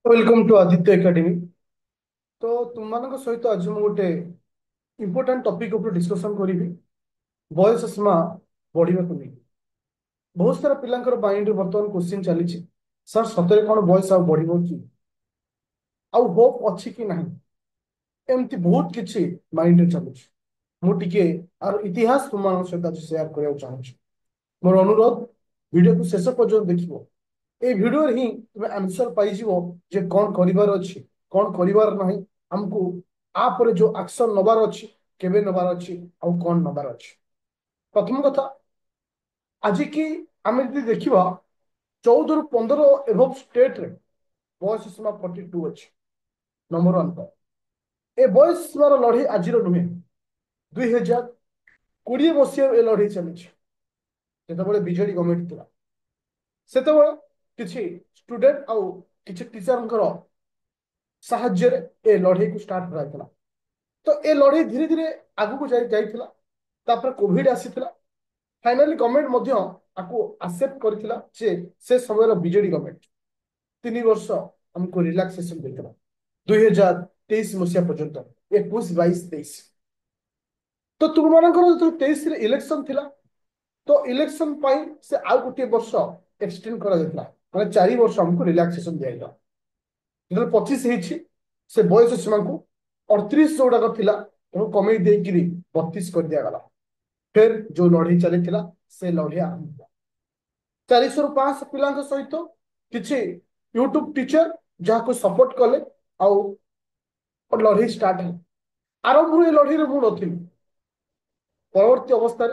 Welcome to Aditya academy. तो तुम सहित आज मुझे गोटे इम्पोर्टाट टॉपिक ऊपर डिस्कशन करी बयस सीमा बढ़ा को नहीं। बहुत सारा पिलांकर माइंड बर्तमान क्वेश्चन चली सर सतरे कौन बयस आ बढ़ कि आउ होप अच्छी कि नहीं एमती बहुत किसी माइंड चलुँ। मुझे आर इतिहास तुम सहित आज सेयार करने चाहूँ। मोर अनुरोध वीडियो को शेष पर्यटन देखो। ए भिडियो ही तुम आंसर पाइज जे कौन करिवार अछि कौन करिवार नहीं हमको आपर जो एक्शन नबार अछि केबे नबार अछि आ कौन नबार अछि। प्रथम कथा आज की आम यदि देखा 14 रु 15 एभव स्टेट रे बयस सीमा 42 अच्छी नंबर वन पर। ए बयस सीमार लड़े आज नुहे 2020 मसीह ए लड़े चली जो विजेडी गवर्नमेंट था से किसी स्टूडेंट आउ किसी टीचर साहाଯ୍ୟରେ ए लड़ाई को स्टार्ट कराइला। तो ए लड़ाई धीरे धीरे आगू को जाइला। तापर कोविड आसीथिला। फाइनाली गवर्नमेंट मध्य आको एक्सेप्ट करथिला जे से समय बीजेडी गवर्नमेंट 3 वर्ष हमको रिलैक्सेशन देथिला 2023 मसीहा पर्यंत 21 22 23। तो तुम मानकर जो 23 रे इलेक्शन थिला तो इलेक्शन पाई से आउ गोटे वर्ष एक्सटेंड करा जायतिला माने 4 वर्ष हमको रिलैक्सेशन दिया। जो 25 से बयस सीमा को 38 जोड़ाक थिला कमे देकरी 32 कर दिया गला। फिर जो लड़ाई चली से लड़ाई आरंभ 400 रु 500 पिला सहित किसी यूट्यूब टीचर जहाँ को सपोर्ट कले आउ लड़ाई स्टार्ट है। आरंभ ये लड़ाई मु नी परवर्ती अवस्था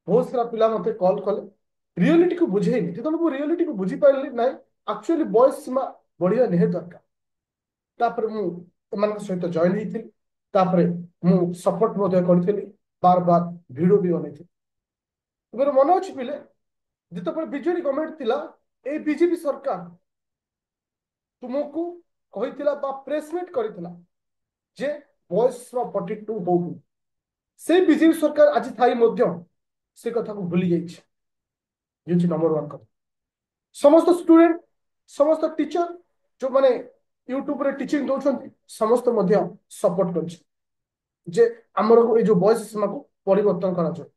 बहुत सारा पिला मते कॉल कले रियलिटी को बुझेनी जो रियलिटी को बुझी पारे ना एक्चुअली बयस सीमा बढ़िया निहाती दरकार। तापर मु एमान सहित जॉइन होती तापर मु सपोर्ट करी बार बार वीडियो भी बनई मेरे मन अच्छी पिले जिते बीजेडी गवर्नमेंट थिला ए बीजेपी सरकार तुमको कही प्रेसमेंट करथिला जे बयस 42 हो से बीजेपी सरकार आज थाई मध्य से कथा को भूली जाइए। नंबर वन कथा समस्त स्टूडेंट समस्त टीचर जो माने यूट्यूब रे टीचिंग दौरान समस्त सपोर्ट कर जे आमर ये जो बयस सीमा को परिवर्तन करा जाए।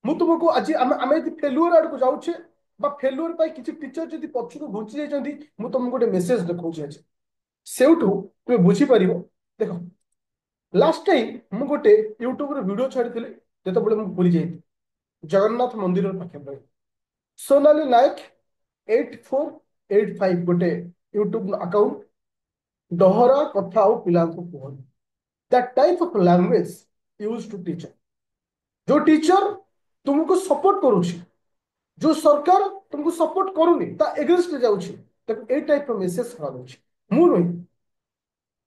मु तुमको आज आम फेलुअर आड़ को जाऊे फेलुअर पाई किसी टीचर जब पक्ष को घुंची जाती मुझे तुमको गोटे मेसेज देखा आज से तुम्हें बुझीपर देख लास्ट टाइम मु गोटे यूट्यूब रे वीडियो छाड़ी जो पुरी जाती जगन्नाथ मंदिर पाखे सोनाली नायक 8485 गोटे यूट्यूब अकाउंट डहरा कथा और पिला कहनी that type of language use to teacher जो टीचर तुमको सपोर्ट करुच्ची जो सरकार तुमको सपोर्ट करूनी एगेंस्ट जाऊँगी ए टाइप मेसेज करा मु नुहे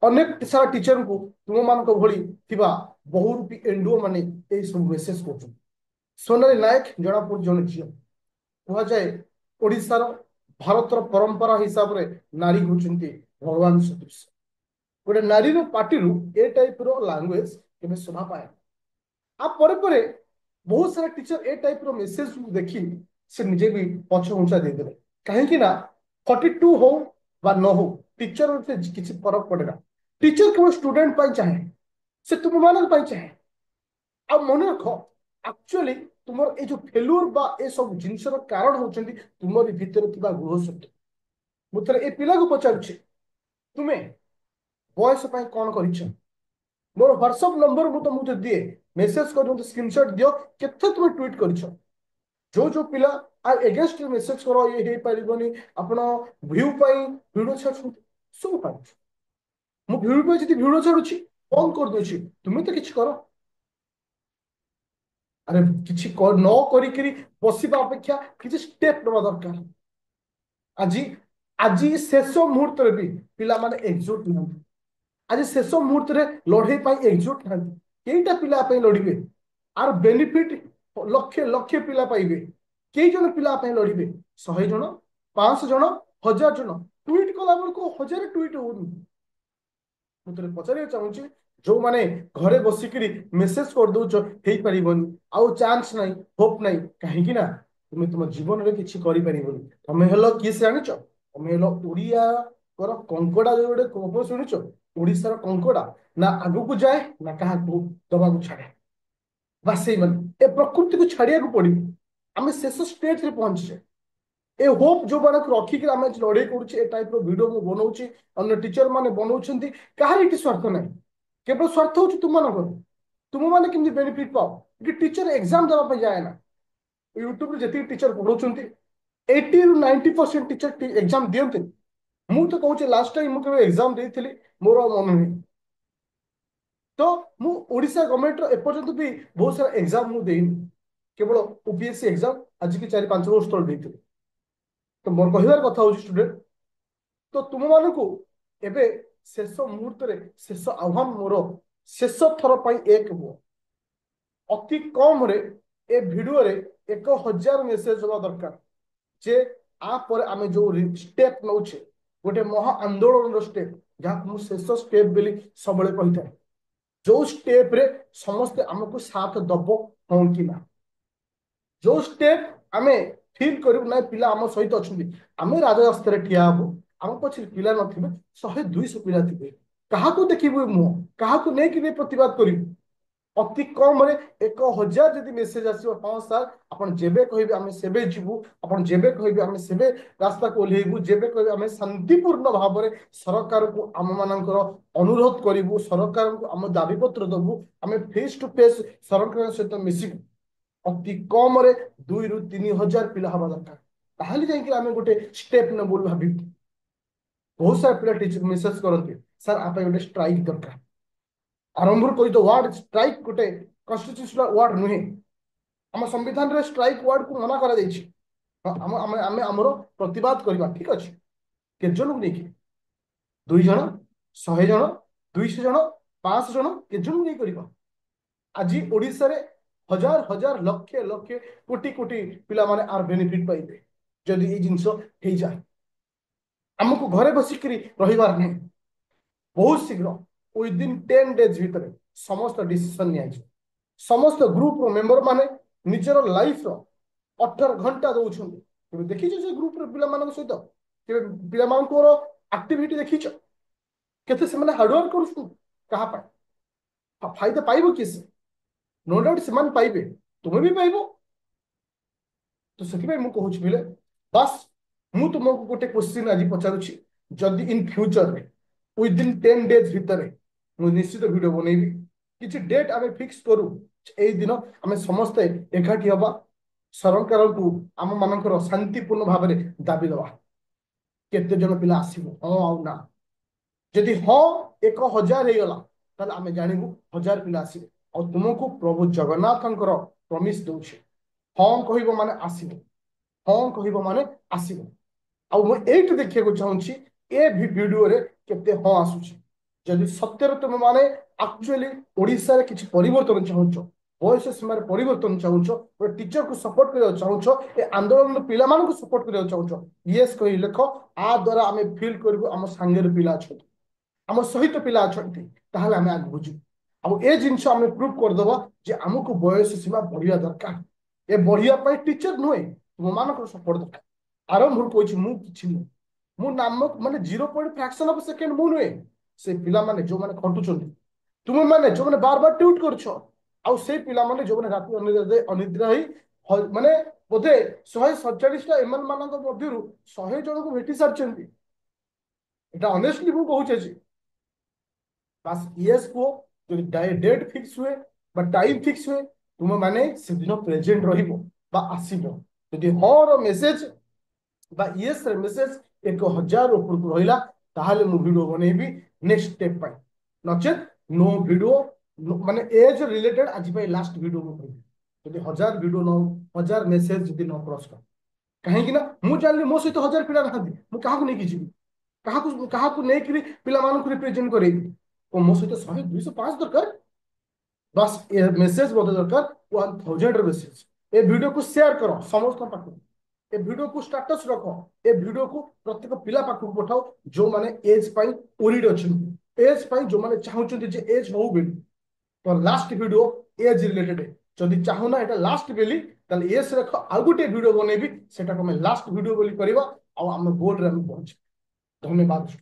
अनेक सारा टीचर को तुम मान भली बहुरूपी एनडीओ माने सब मेसेज कर सोनाली नायक जनापुर जन झील कहुए ओडार भारतर परंपरा हिसाब से नारी होती भगवान सदृश गोटे नारी पार्टी ए टाइप लैंग्वेज के शोभा पाए परे बहुत सारा टीचर ए टाइप मेसेज देखी से निजे भी पछ घुंचा देदे कहीं 42 हो बा न हो टीचर किसी फरक पड़ेगा। टीचर केवल स्टूडेंट चाहे से तुम मान चाहे आ मन रख एक्चुअली तुम ये जो फेलुअर बा ए सब जिनसर कारण होती तुम भितर गृह शक्ति मुझे ए पिला को पचारुचे तुम्हें बयस कौन कर मोर व्हाट्सएप नंबर मु तुमको दिए मेसेज कर स्क्रीनशॉट दियो केते तुम ट्वीट कर जो पिला आ एगेंस्ट मेसेज करो ये हे परिबनी आपण व्यू पाई वीडियो छाड़ सब पाई मु व्यू पाई जति वीडियो छाड़ुची बंद कर दोची तुम तो किछ करो अरे किछ कर न करी बसिबा अपेक्षा किछ स्टेप नवा दरकार। आज आज शेष मुहूर्त भी पिला माने एकजुट नहीं आज शेष मुहूर्त लड़ाई एकजुट ना कईटा पिला लड़े आर बेनिफिट लक्षे लक्षे पिला पाइबे कई जन पिला लड़े 100 जन 500 जन 1000 जन ट्वीट कला बेलू 1000 ट्वीट हो मुझे पचार चाहूँगी जो माने घरे बसिक मेसेज कर दौच हो पारन आउ चांस ना होप ना कहीं तुम तुम जीवन में किसी कर तुम हेल किए से जान तुम हेल ओडिया कंकड़ा जो गोटे गप शुणुच ओडिशार कंकड़ा ना आगू जाए ना क्या दबा छाड़े बास से ए प्रकृति को छाड़िया पड़ो आम शेष स्टेज रे पहुंचे ए होप जो मानक रखिक आम लड़े कर टाइप भिडियो मुझे बनाऊँगी अन्य टीचर मैंने बनाऊँ कहार ये स्वार्थ ना केवल स्वार्थ हूँ तुम मान तुम मैंने कमी बेनिफिट पाओ कि टीचर एग्जाम देवाई जाए ना यूट्यूब जी टीचर पढ़ाऊँ 80 ରୁ 90% टीचर एग्जाम दिखते मुझे तो कहूँ लास्ट टाइम मुझे एग्जाम देती मोर मन नहीं तो मुझा गवर्नमेंट एपर्यंत भी बहुत सारा एग्जाम मुझे केवल ओपीएससी एग्जाम आज की 4-5 वर्ष तक देती तो मोर कहबार कथा हूँ स्टूडेंट तो तुम मान एबे शेष मुहूर्त शेष आह्वान मोर शेष थर पर एक हुआ अति कम रे ए वीडियो रे 1000 मेसेज हवा दरकार जे आप आम जो स्टेप नौचे गोटे महा आंदोलन स्टेप जहाँ मुझे शेष स्टेप बोली सब कही था जो स्टेप रे समस्ते आमको साथ दब हाँ कि ना जो स्टेप आमे फील करू ना पिला आम सहित अच्छा आम राजरास्तार ठिया हबू आम पछे पिला नथिबे 100-200 पिला थिबे कहा देखिबू मुह क्या नहीं प्रतिवाद करू अति कम रे 1000 जदि मेसेज आसो हाँ सर आपन जेबे कहबे आमे सेबे जीवू आपन जेबे कहबे आमे सेबे रास्ता को ओल्हेबू जेबे कहबे आमे शांतिपूर्ण भाव में सरकार को आम मानकर अनुरोध करिवु सरकार को आम दाबीपत्र दबू आमे फेस टू फेस सरकार सहित मिसिबू अति कम रे 2-3 हजार पिला हवा दरकार ताहले जाइए आमे गोटे स्टेप न बोल भाबी बहुत सारा पिला टीचर मेसेज करते सर आप गोटे स्ट्राइक दरकार आरंभ कही तो वार्ड स्ट्राइक गोटे कन्स्टिट्यूशनल वार्ड नुहे आम संविधान रे स्ट्राइक वार्ड को मना करा जायछि आम आम आम हमर प्रतिवाद करबा ठीक अछि के जन नहीं 2 जन 100 जन 200 जन 500 जन के जन नहीं करबा आज ओडिसा रे हजार हजार लक्ष लक्ष कोटी कोटी पिला माने आर बेनिफिट पाइबे जदि ये जिंस हो जाए आमको घरे बसिक रहिबार नहीं बहुत शीघ्र विदिन 10 डेज भितर समस्त डिसीजन नि समस्त ग्रुप रो मेंबर माने निजर लाइफ रो 18 घंटा दौरान तेज देखी से ग्रुप पिला सहित पिला एक्टिविटी देखी केते से माने हार्डवर्क कर फायदा पाइब किए से नो डाउट से पाइबे तुम्हें भी पाइब तो से कहूँ बोले बस मु तुमको गोटे क्वेश्चन आज पचारुछि जदि इन फ्यूचर रे विदिन 10 डेज भितर मुझे निश्चित वीडियो बनैबी किसी डेट आम फिक्स करू ए दिन आम समस्ते एकाठी हवा सरकार को आम मानकर शांतिपूर्ण भाव में दाबी दवा केते जन पिला आसीबो हाँ आउ ना जदि हाँ 1000 हो गला ताले आम जानबू 1000 पिला आसीबे और तुमको प्रभु जगन्नाथ प्रमिश दौचे हाँ कह माने आसीबो हाँ कह माने आसीबो आ मुझे देखा चाहूँगी ए वीडियो रे केते हाँ आसुची जदि सत्यर तुम माने एक्चुअली ओडिसा रे किछि परिवर्तन चाहूछ बयस सीमार परिवर्तन चाहूछ गोटे टीचर को सपोर्ट करने चाहूछ ए आंदोलन पिला को सपोर्ट करने चाहूछ यस कही लेख आ द्वारा आम फिल करूँ आम सांगे पिला अच्छा आम सहित पिला अच्छा ताहले आम आगे बुझू अब ए जिनस आम प्रूव करदे जे आमको बयस सीमा बढ़िया दरकार ए बढ़िया टीचर नुहे तुम मान सपोर्ट दरकार आरंभ कही मुझे मु नामक माने 0.fraction ऑफ सेकंड मु नुहे से पिला माने जो माने खटुचंदी तुम माने जो माने बार बार ट्यूट करछ आउ से पिला माने जो माने राति अनिद्रा ही माने बोधे 147 टा एमएल मानक मध्यरु 100 जन को भेटी सारचंती एटा ऑनेस्टली मु कहू छी बस यस को जो डेट फिक्स हुए बा टाइम फिक्स हुए तुम माने से दिन प्रेजेंट रहिबो बा आसीबो यदि हर मेसेज बा यस रे मेसेज 1000 ऊपर को रहिला ताहले मु वीडियो बनैबी नेक्स्ट स्टेप पाई नचेत नो वीडियो माने एज रिलेटेड आज पाई लास्ट वीडियो मु करबी यदि 1000 वीडियो न 1000 मेसेज यदि न क्रॉस कर कहीं ना मु जानली मो सहित 1000 पिला नहांती मु काहा को नहीं जीवी काहा को नहीं करी पिला मान को रिप्रेजेंट करेबी ओ मो सहित 100 200 5 दरकार बस ए मेसेज बोलते दरकार 1000 मेसेज ए वीडियो को शेयर करो समस्त पाखु ए वीडियो को स्टेटस रखो ए वीडियो को प्रत्येक पिला पाखु पठाओ जो माने एज पाई ओरिड अछन एज पाई जो माने चाहुचंती जे एज हो बेली तो लास्ट वीडियो एज रिलेटेड जदि चाहूना एटा लास्ट बेली ताले एस रख आ गुटे वीडियो बनेबी सेटा को मैं लास्ट वीडियो बोली करबा आ हम गोल रे हम पहुंच धन्यवाद।